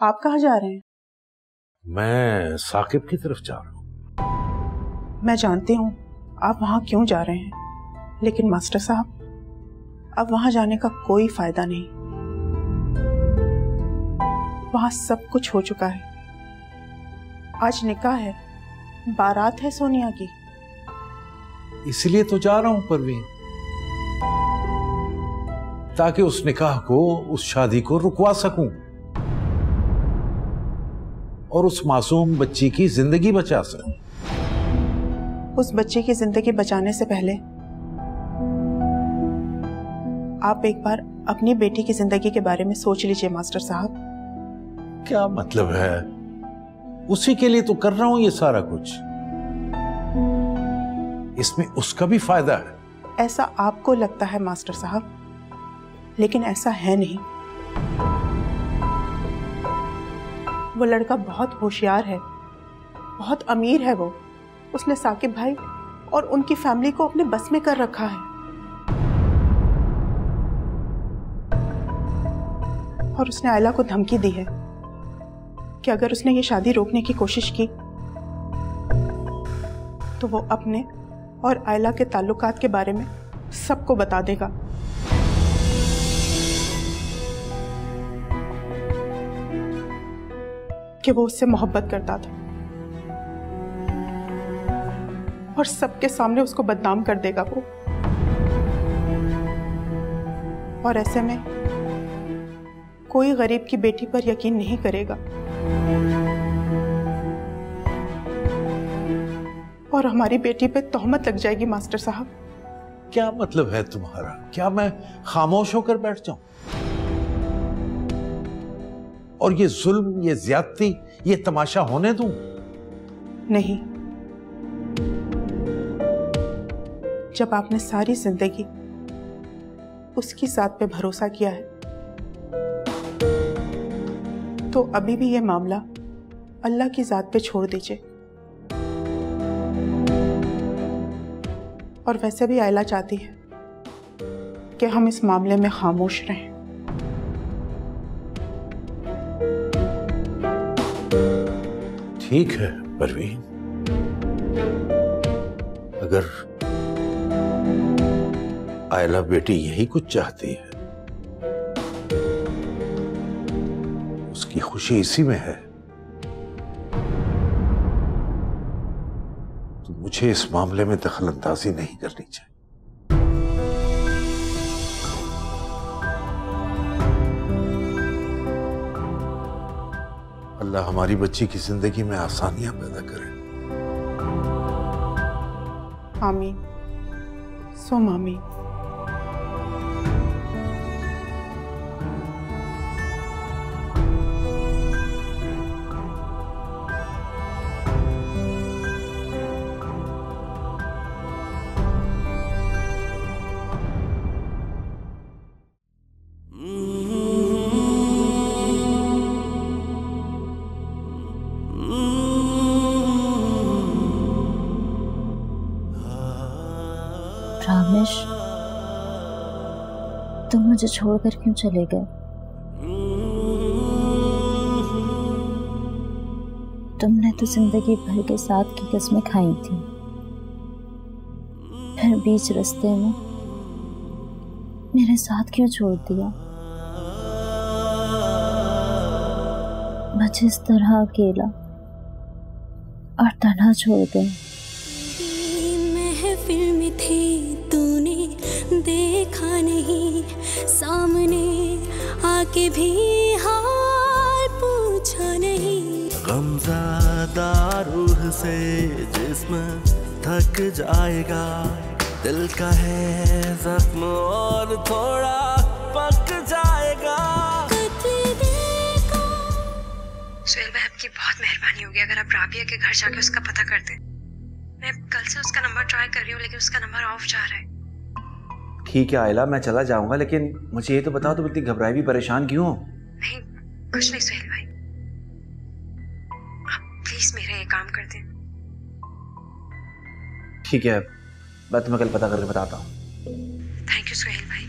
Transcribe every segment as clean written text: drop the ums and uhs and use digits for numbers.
आप कहाँ जा रहे हैं? मैं साकिब की तरफ जा रहा हूँ। मैं जानती हूँ आप वहाँ क्यों जा रहे हैं, लेकिन मास्टर साहब अब वहाँ जाने का कोई फायदा नहीं। वहाँ सब कुछ हो चुका है। आज निकाह है, बारात है सोनिया की। इसलिए तो जा रहा हूँ परवीन, ताकि उस निकाह को, उस शादी को रुकवा सकूं और उस मासूम बच्ची की जिंदगी बचा सकूं। उस बच्चे की जिंदगी बचाने से पहले आप एक बार अपनी बेटी की जिंदगी के बारे में सोच लीजिए मास्टर साहब। क्या मतलब है? उसी के लिए तो कर रहा हूं ये सारा कुछ। इसमें उसका भी फायदा है। ऐसा आपको लगता है मास्टर साहब, लेकिन ऐसा है नहीं। वो लड़का बहुत होशियार है, बहुत अमीर है। वो उसने साकिब भाई और उनकी फैमिली को अपने बस में कर रखा है। और उसने आयला को धमकी दी है कि अगर उसने ये शादी रोकने की कोशिश की तो वो अपने और आयला के ताल्लुकात के बारे में सबको बता देगा। कि वो उससे मोहब्बत करता था और सबके सामने उसको बदनाम कर देगा वो। और ऐसे में कोई गरीब की बेटी पर यकीन नहीं करेगा और हमारी बेटी पे तोहमत लग जाएगी मास्टर साहब। क्या मतलब है तुम्हारा? क्या मैं खामोश होकर बैठ जाऊं और ये जुल्म, ये ज्यादती, ये तमाशा होने दूं? नहीं, जब आपने सारी जिंदगी उसकी जात पे भरोसा किया है तो अभी भी ये मामला अल्लाह की जात पे छोड़ दीजिए। और वैसे भी आयला चाहती है कि हम इस मामले में खामोश रहें। ठीक है परवीन, अगर आयला बेटी यही कुछ चाहती है, उसकी खुशी इसी में है, तो मुझे इस मामले में दखलंदाजी नहीं करनी चाहिए। अल्लाह हमारी बच्ची की जिंदगी में आसानियां पैदा करे। आमीन, सुम आमीन। रामेश, तुम मुझे छोड़कर क्यों चले गए? तुमने तो जिंदगी भर के साथ की कसमें खाई थी, फिर बीच रास्ते में मेरे साथ क्यों छोड़ दिया? मुझे इस तरह अकेला और तन्हा छोड़ गए। महफिल में थी, तूने देखा नहीं, सामने आके भी हाल पूछा नहीं। गमज़दा रूह से जिस्म थक जाएगा, दिल का है जख्म और थोड़ा पक जाएगा। सुहेल भाई, आपकी बहुत मेहरबानी होगी अगर आप राबिया के घर जाके उसका पता कर दें। मैं कल से उसका नंबर ट्राई कर रही हूँ लेकिन उसका नंबर ऑफ जा रहा है। ठीक है आयला, मैं चला जाऊंगा, लेकिन मुझे ये तो बताओ तुम इतनी घबराई भी परेशान क्यों हो? नहीं, कुछ नहीं सुहेल भाई, आप प्लीज मेरा ये काम कर दें। ठीक है, मैं तुम्हें कल पता करके बताता हूँ। थैंक यू सुहेल भाई।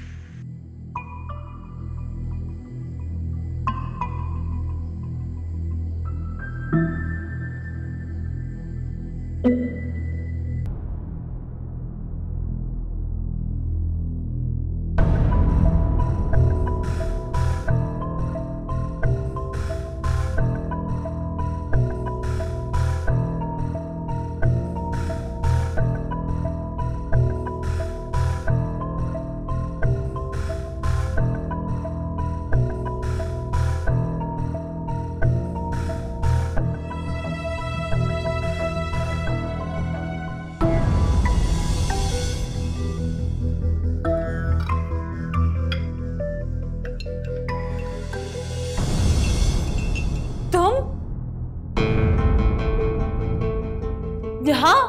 हाँ,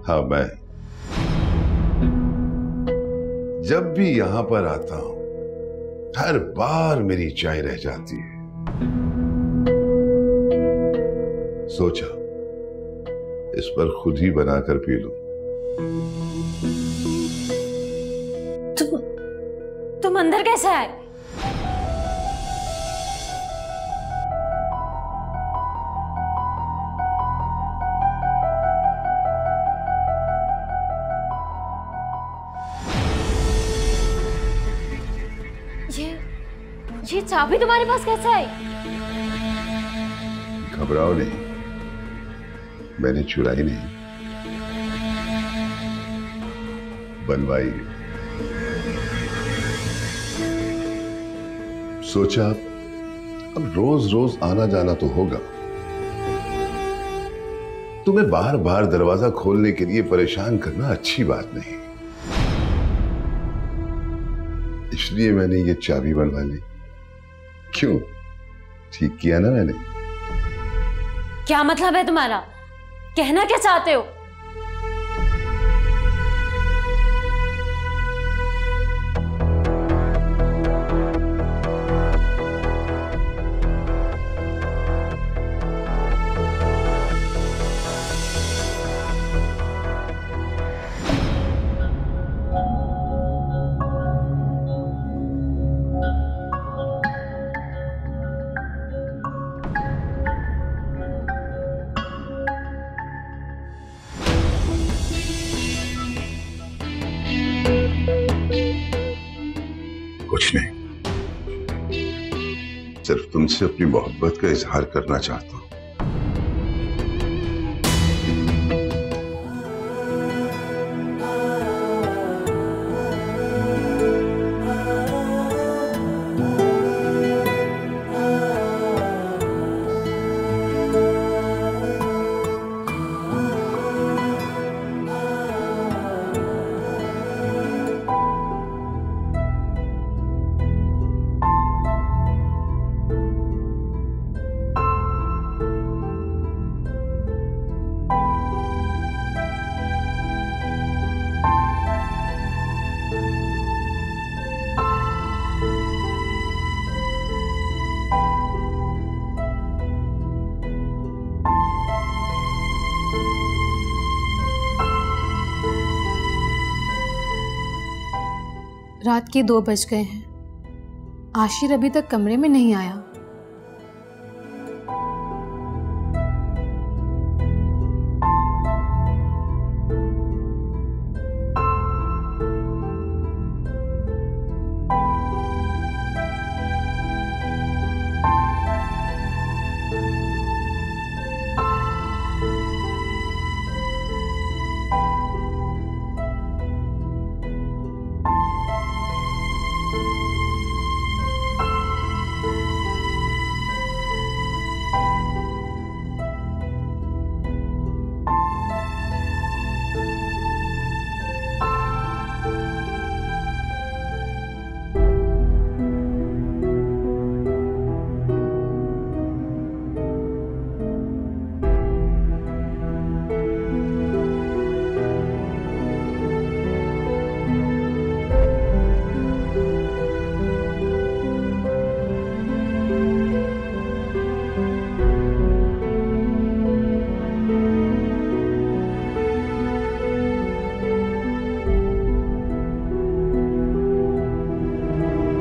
हाँ, मैं जब भी यहां पर आता हूं हर बार मेरी चाय रह जाती है। सोचा इस पर खुद ही बनाकर पी लूं। तुम अंदर कैसे आए? ये चाबी तुम्हारे पास कैसे आई? घबराओ नहीं, मैंने चुराई नहीं, बनवाई। सोचा अब रोज रोज आना जाना तो होगा, तुम्हें बार बार दरवाजा खोलने के लिए परेशान करना अच्छी बात नहीं, इसलिए मैंने ये चाबी बनवा ली। क्यों, ठीक किया ना मैंने? क्या मतलब है तुम्हारा? कहना क्या चाहते हो? कुछ नहीं, सिर्फ तुमसे अपनी मोहब्बत का इजहार करना चाहता हूं। रात के 2 बज गए हैं। आशिर अभी तक कमरे में नहीं आया।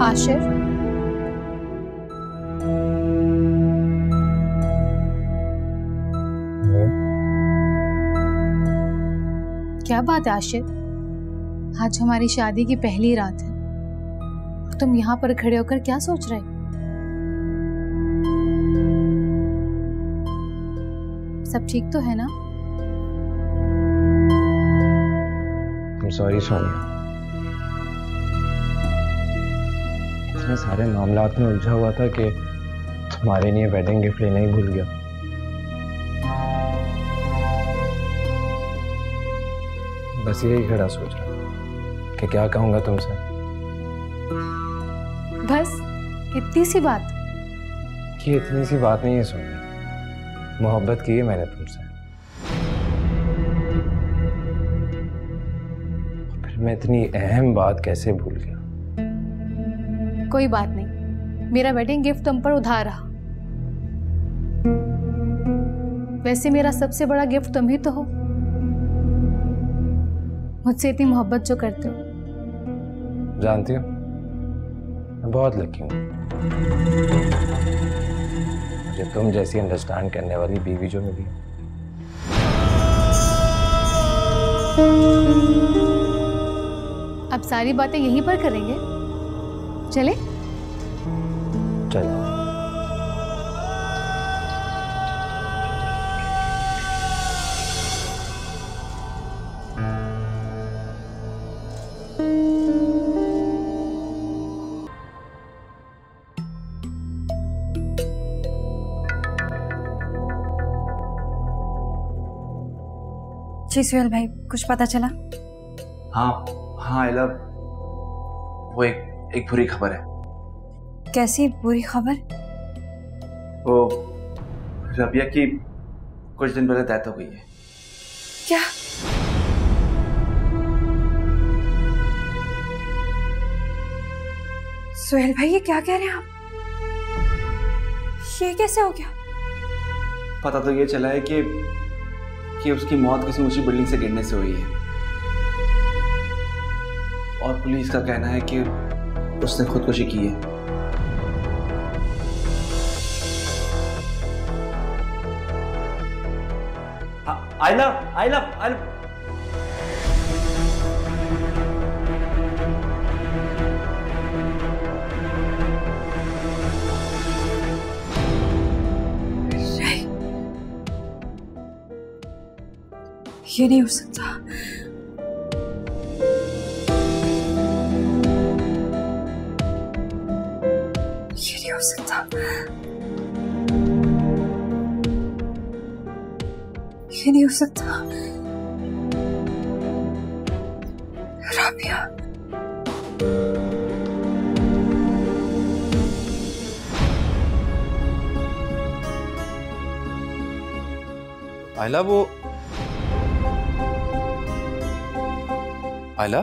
आशिर, क्या बात है आशिर? आज हमारी शादी की पहली रात है और तुम यहाँ पर खड़े होकर क्या सोच रहे? सब ठीक तो है ना? सॉरी सोनिया, इतने सारे मामलात में उलझा हुआ था कि तुम्हारे लिए वेडिंग गिफ्ट लेना ही भूल गया। बस यही खड़ा सोच रहा कि क्या कहूंगा तुमसे। बस इतनी सी बात? ये इतनी सी बात नहीं है सोनी, मोहब्बत की है मैंने तुमसे। फिर मैं इतनी अहम बात कैसे भूल गया? कोई बात नहीं, मेरा वेडिंग गिफ्ट तुम पर उधार रहा। वैसे मेरा सबसे बड़ा गिफ्ट तुम ही तो हो, मुझसे इतनी मोहब्बत जो करते हो। जानती हो, मैं बहुत लकी हूँ, मुझे तुम जैसी अंडरस्टैंड करने वाली बीवी जो मिली। अब सारी बातें यहीं पर करेंगे, चले? चलो। जी सुहेल भाई, कुछ पता चला? हाँ हाँ आइला, वो एक बुरी खबर है। कैसी बुरी खबर? वो रबिया की कुछ दिन पहले डेथ हो गई है। क्या? सुहेल भाई, ये क्या कह रहे हैं आप? ये कैसे हो गया? पता तो ये चला है कि उसकी मौत किसी ऊंची बिल्डिंग से गिरने से हुई है, और पुलिस का कहना है कि उसने खुदकुशी की है। आइला आइला आइला, ये नहीं हो सकता। ये नहीं हो सकता। ये नहीं हो सकता। राबिया, आइला, वो आइला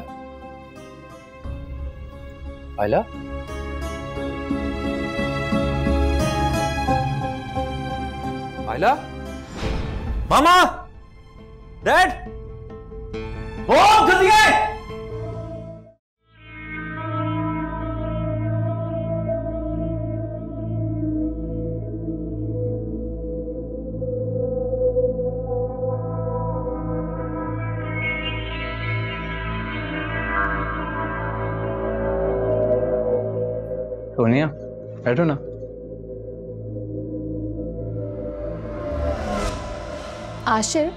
आइला, आइला, मामा, डैड, ओ जल्दी आए। सोनिया, बैठो ना। आशिर,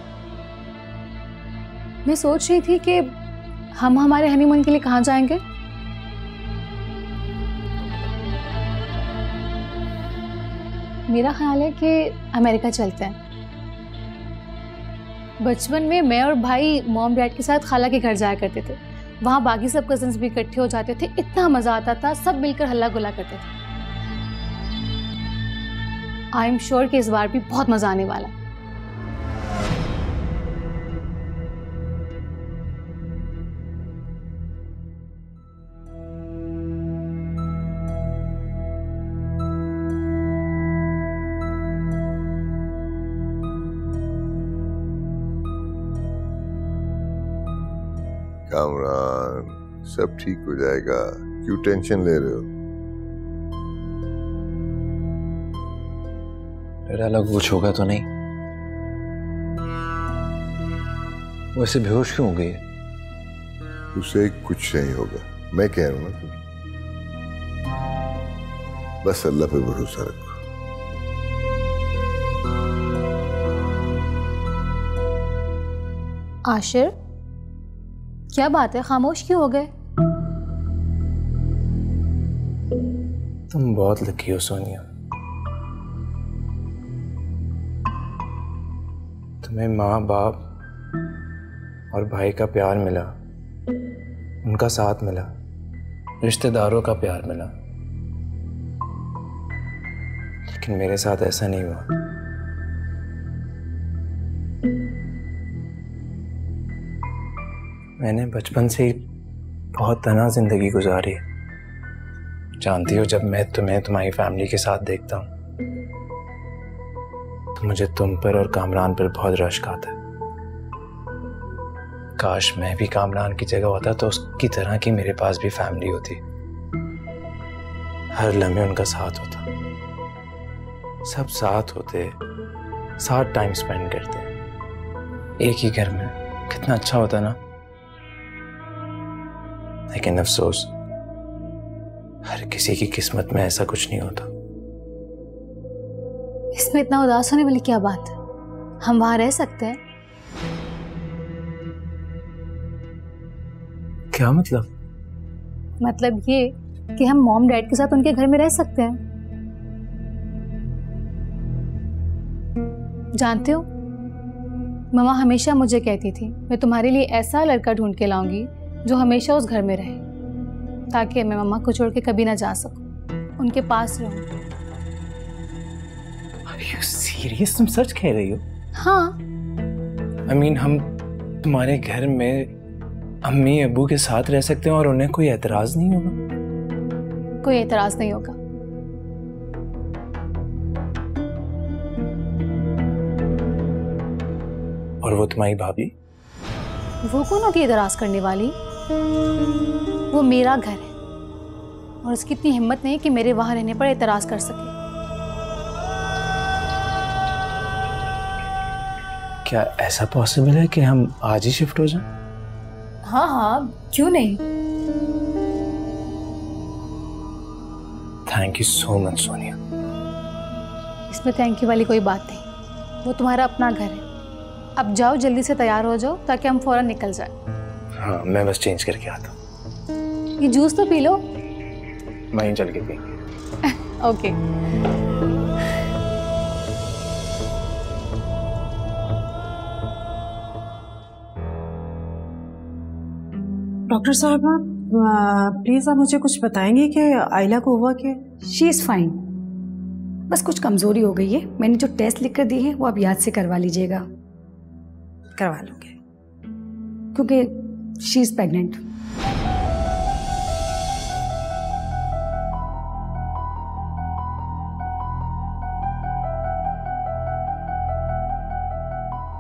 मैं सोच रही थी कि हम हमारे हनीमून के लिए कहाँ जाएंगे? मेरा ख्याल है कि अमेरिका चलते हैं। बचपन में मैं और भाई मॉम डैड के साथ खाला के घर जाया करते थे, वहाँ बाकी सब कजिन्स भी इकट्ठे हो जाते थे, इतना मजा आता था, सब मिलकर हल्ला गुल्ला करते थे। आई एम श्योर कि इस बार भी बहुत मजा आने वाला है। कामरान, सब ठीक हो जाएगा, क्यों टेंशन ले रहे हो? मेरा अलग कुछ होगा तो नहीं? वैसे बेहोश क्यों हो गई है? उसे कुछ नहीं होगा, मैं कह रहा हूं ना, बस अल्लाह पे भरोसा रखो। आशिर, क्या बात है, खामोश क्यों हो गए? तुम बहुत लकी हो सोनिया, तुम्हें माँ बाप और भाई का प्यार मिला, उनका साथ मिला, रिश्तेदारों का प्यार मिला। लेकिन मेरे साथ ऐसा नहीं हुआ। मैंने बचपन से ही बहुत तन्हा जिंदगी गुजारी है। जानती हो, जब मैं तुम्हें तुम्हारी फैमिली के साथ देखता हूँ तो मुझे तुम पर और कामरान पर बहुत रश्क आता है। काश मैं भी कामरान की जगह होता तो उसकी तरह की मेरे पास भी फैमिली होती, हर लम्हे उनका साथ होता, सब साथ होते, साथ टाइम स्पेंड करते एक ही घर में। कितना अच्छा होता ना। लेकिन अफसोस, हर किसी की किस्मत में ऐसा कुछ नहीं होता। इसमें इतना उदास होने वाली क्या बात है? हम वहां रह सकते हैं। क्या मतलब? मतलब ये कि हम मॉम डैड के साथ उनके घर में रह सकते हैं। जानते हो, मम्मा हमेशा मुझे कहती थी मैं तुम्हारे लिए ऐसा लड़का ढूंढ के लाऊंगी जो हमेशा उस घर में रहे, ताकि मैं मम्मा को छोड़ के कभी ना जा सकूं, उनके पास रहूं। Are you serious? तुम सच कह रही हो? हाँ। I mean, हम तुम्हारे घर में अम्मी अब्बू के साथ रह सकते हैं और उन्हें कोई एतराज नहीं होगा? कोई एतराज नहीं होगा। और वो तुम्हारी भाभी? वो कौन होती है एतराज करने वाली? वो मेरा घर है और उसकी इतनी हिम्मत नहीं कि मेरे वहां रहने पर एतराज कर सके। क्या ऐसा पॉसिबल है कि हम आज ही शिफ्ट हो जाएं? हाँ हाँ, क्यों नहीं। Thank you so much Sonia. इसमें थैंक यू वाली कोई बात नहीं, वो तुम्हारा अपना घर है। अब जाओ, जल्दी से तैयार हो जाओ ताकि हम फौरन निकल जाए। हाँ, मैं बस चेंज करके आता हूँ। ये जूस तो पी लो। वहीं चल के पीएंगे। ओके। डॉक्टर साहबा, प्लीज आप मुझे कुछ बताएंगे कि आयला को हुआ क्या? शी इज़ फाइन, बस कुछ कमजोरी हो गई है। मैंने जो टेस्ट लिख कर दी है वो आप याद से करवा लीजिएगा। करवा लूंगे, क्योंकि शी इज़ प्रेग्नेंट।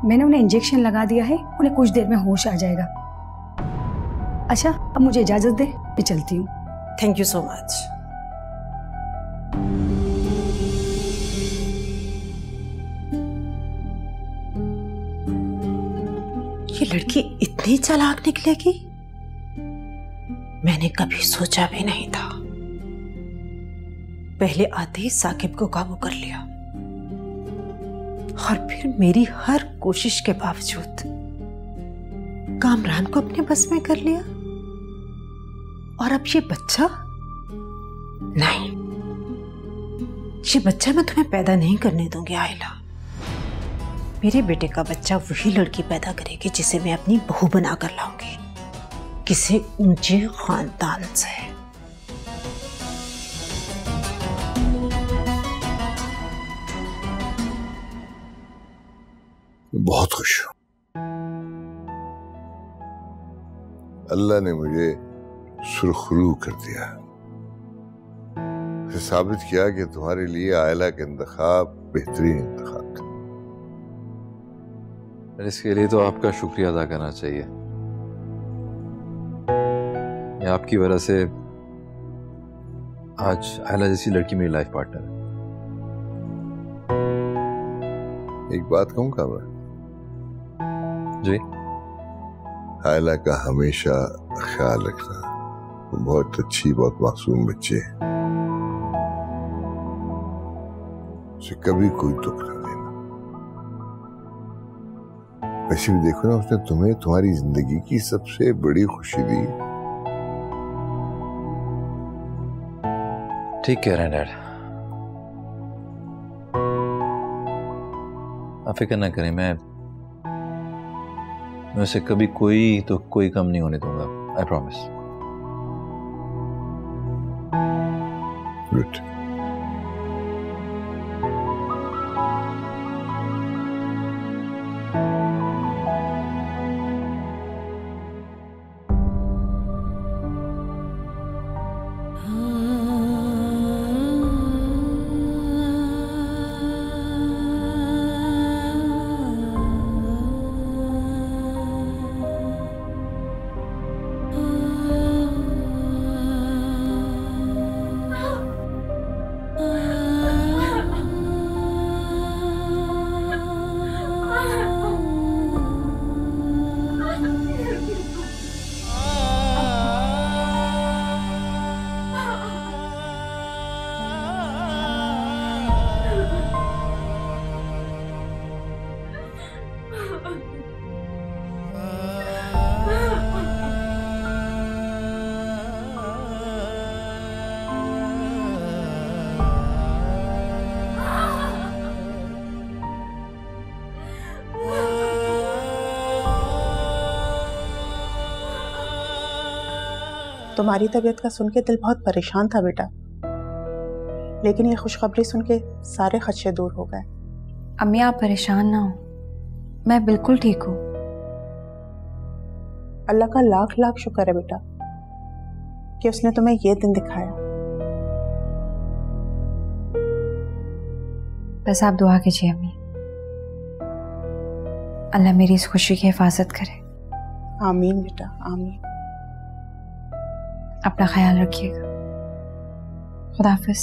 मैंने उन्हें इंजेक्शन लगा दिया है, उन्हें कुछ देर में होश आ जाएगा। अच्छा, अब मुझे इजाजत दे, मैं चलती हूँ। Thank you so much. ये लड़की इतनी चालाक निकलेगी, मैंने कभी सोचा भी नहीं था। पहले आते ही साकिब को काबू कर लिया और फिर मेरी हर कोशिश के बावजूद कामरान को अपने बस में कर लिया। और अब ये बच्चा, नहीं, ये बच्चा मैं तुम्हें पैदा नहीं करने दूंगी आयला। मेरे बेटे का बच्चा वही लड़की पैदा करेगी जिसे मैं अपनी बहू बनाकर लाऊंगी, किसी ऊंचे खानदान से। बहुत खुश हूं, अल्लाह ने मुझे सुरखरू कर दिया, साबित किया कि तुम्हारे लिए आयला का इंतखाब बेहतरीन इंतखाब था। इसके लिए तो आपका शुक्रिया अदा करना चाहिए। आपकी वजह से आज आयला जैसी लड़की मेरी लाइफ पार्टनर है। एक बात कहूं कामरान जी? आयला का हमेशा ख्याल रखना, बहुत अच्छी, बहुत मासूम बच्चे हैं, उसे कभी कोई दुख न देना। वैसे भी देखो ना, उसने तुम्हें तुम्हारी जिंदगी की सबसे बड़ी खुशी दी। ठीक कह रहे हैं डैड, आप फिक्र ना करें, मैं उसे कभी कोई कम नहीं होने दूंगा। I promise. गुड। तुम्हारी तबीयत का सुन के दिल बहुत परेशान था बेटा, लेकिन ये खुशखबरी सुन के सारे खदशे दूर हो गए। अम्मी आप परेशान ना हो, मैं बिल्कुल ठीक हूँ। अल्लाह का लाख लाख शुक्र है बेटा कि उसने तुम्हें ये दिन दिखाया। बस आप दुआ कीजिए अम्मी, अल्लाह मेरी इस खुशी की हिफाजत करे। आमीन बेटा, आमीन। अपना ख्याल रखिएगा। खुदा हाफिज।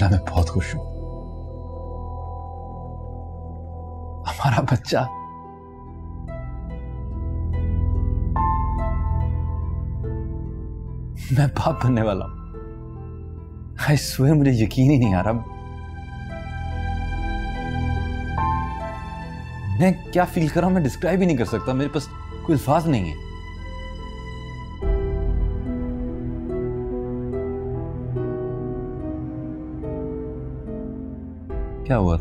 मैं बहुत खुश हूं। हमारा बच्चा मैं बाप बनने वाला हूं। आई स्वेयर मुझे यकीन ही नहीं आ रहा। मैं क्या फील कर रहा हूं मैं डिस्क्राइब ही नहीं कर सकता, मेरे पास कोई अल्फाज नहीं है। क्या हुआ?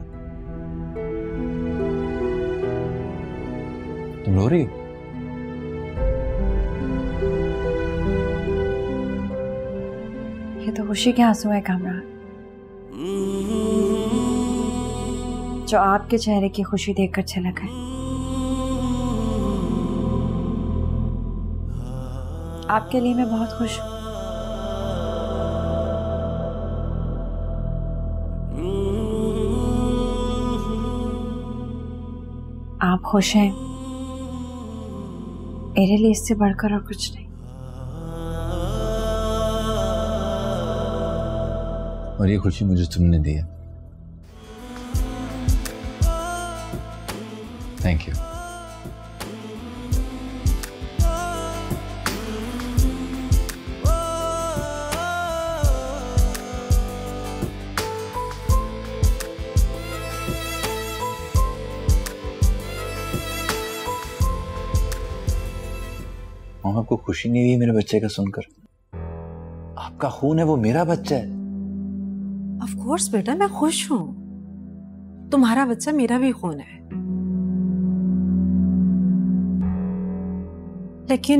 तुम रो रही हो? ये तो खुशी के आंसू है कामरान, जो आपके चेहरे की खुशी देखकर छलक गए। आपके लिए मैं बहुत खुश हूं। आप खुश हैं, मेरे लिए इससे बढ़कर और कुछ नहीं। और ये खुशी मुझे तुमने दी है। Thank you. आपको खुशी नहीं हुई मेरे बच्चे का सुनकर? आपका खून है, वो मेरा बच्चा है। ऑफ कोर्स बेटा, मैं खुश हूं। तुम्हारा बच्चा मेरा भी खून है, लेकिन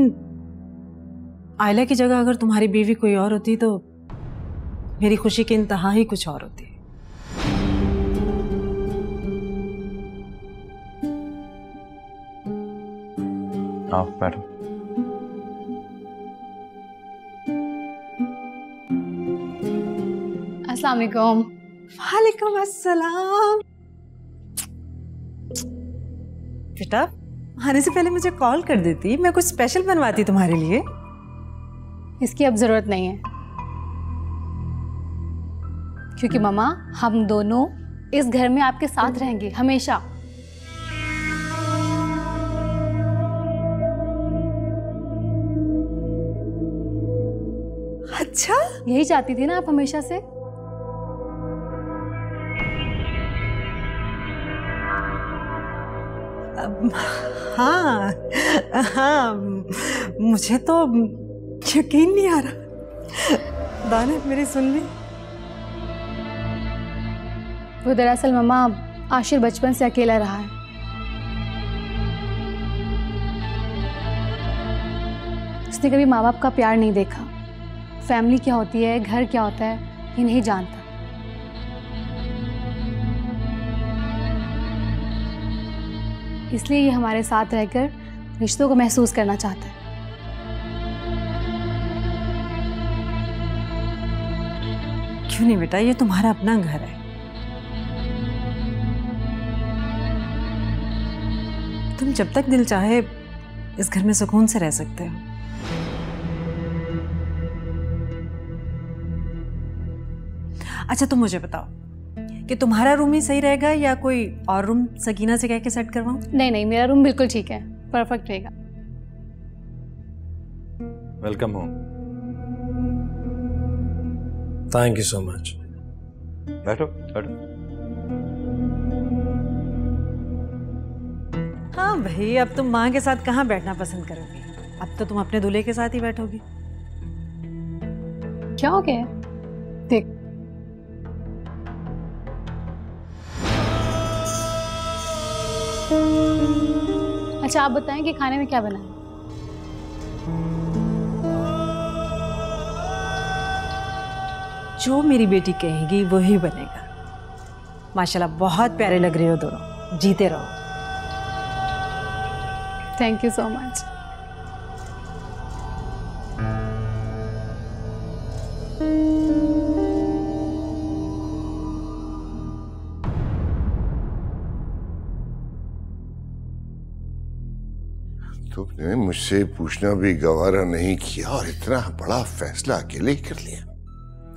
आयला की जगह अगर तुम्हारी बीवी कोई और होती तो मेरी खुशी की इंतहा ही कुछ और होती। आप बैठो। अस्सलाम वालेकुम। वालेकुम अस्सलाम। बेटा आने से पहले मुझे कॉल कर देती, मैं कुछ स्पेशल बनवाती तुम्हारे लिए। इसकी अब जरूरत नहीं है, क्योंकि मम्मा हम दोनों इस घर में आपके साथ रहेंगे हमेशा। अच्छा, यही चाहती थी ना आप हमेशा से? हाँ हाँ, मुझे तो यकीन नहीं आ रहा। दानिश मेरी सुन ली, वो दरअसल मम्मा आशिर बचपन से अकेला रहा है। उसने कभी माँ बाप का प्यार नहीं देखा, फैमिली क्या होती है, घर क्या होता है, ये नहीं जानता। इसलिए ये हमारे साथ रहकर रिश्तों को महसूस करना चाहता है। क्यों नहीं बेटा, ये तुम्हारा अपना घर है। तुम जब तक दिल चाहे इस घर में सुकून से रह सकते हो। अच्छा तुम मुझे बताओ कि तुम्हारा रूम ही सही रहेगा या कोई और रूम सकीना से कह के सेट करवाऊं? नहीं नहीं, मेरा रूम बिल्कुल ठीक है, परफेक्ट रहेगा। Welcome home. Thank you so much. बैठो बैठो। हाँ भाई, अब तुम माँ के साथ कहाँ बैठना पसंद करोगी? अब तो तुम अपने दूल्हे के साथ ही बैठोगी। क्या हो गया? देख अच्छा आप बताएं कि खाने में क्या बना है? जो मेरी बेटी कहेगी वही बनेगा। माशाल्लाह बहुत प्यारे लग रहे हो दोनों, जीते रहो। Thank you so much. तुमने मुझसे पूछना भी गवारा नहीं किया और इतना बड़ा फैसला अकेले ही कर लिया।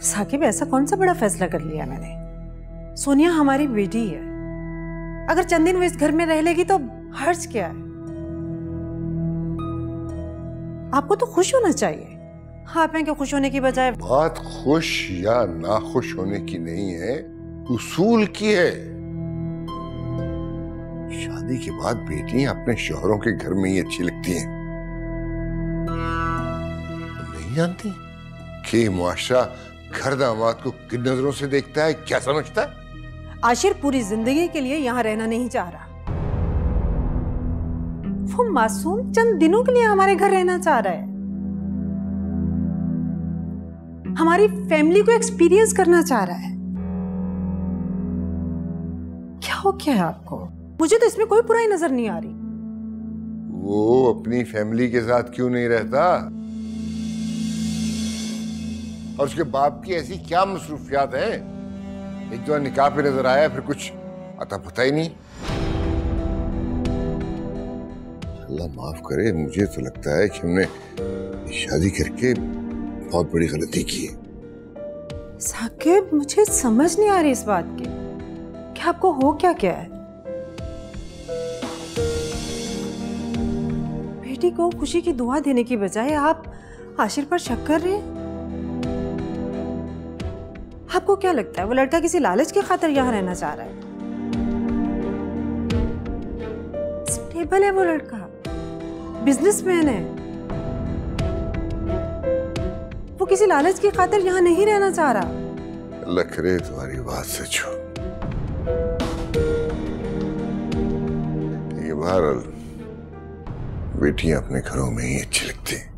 साकिब, ऐसा कौन सा बड़ा फैसला कर लिया मैंने? सोनिया हमारी बेटी है, अगर चंद दिन वो इस घर में रह लेगी तो हर्ज क्या है? आपको तो खुश होना चाहिए। आप हैं कि खुश होने की बजाय। बात खुश या ना खुश होने की नहीं है, उसूल की है। शादी के बाद बेटियां अपने शौहरों के घर में ही अच्छी लगती हैं। तुम नहीं जानती कि मुआशरा घर दामाद को किन नजरों से देखता है, क्या समझता है? आशिर पूरी जिंदगी के लिए यहाँ रहना नहीं चाह रहा। वो मासूम चंद दिनों के लिए हमारे घर रहना चाह रहा है, हमारी फैमिली को एक्सपीरियंस करना चाह रहा है। क्या हो गया है आपको? मुझे तो इसमें कोई बुराई नजर नहीं आ रही। वो अपनी फैमिली के साथ क्यों नहीं रहता? और उसके बाप की ऐसी क्या मसरूफियात है? एक जो निकाह पे नजर आया, फिर कुछ अता पता ही नहीं। अल्लाह माफ करे, मुझे तो लगता है कि हमने शादी करके बहुत बड़ी गलती की है। साकिब, मुझे समझ नहीं आ रही इस बात की कि आपको हो क्या क्या है। बेटी को खुशी की दुआ देने की बजाय आप आशिर पर शक कर रहे हैं। आपको क्या लगता है वो लड़का किसी लालच की खातिर यहाँ रहना चाह रहा है? स्टेबल है वो लड़का, बिजनेसमैन है। वो किसी लालच की खातिर यहाँ नहीं रहना चाह रहा। अल्लाह करे तुम्हारी बात सच हो। ये बहरहाल बेटियां अपने घरों में ही अच्छी लगती हैं।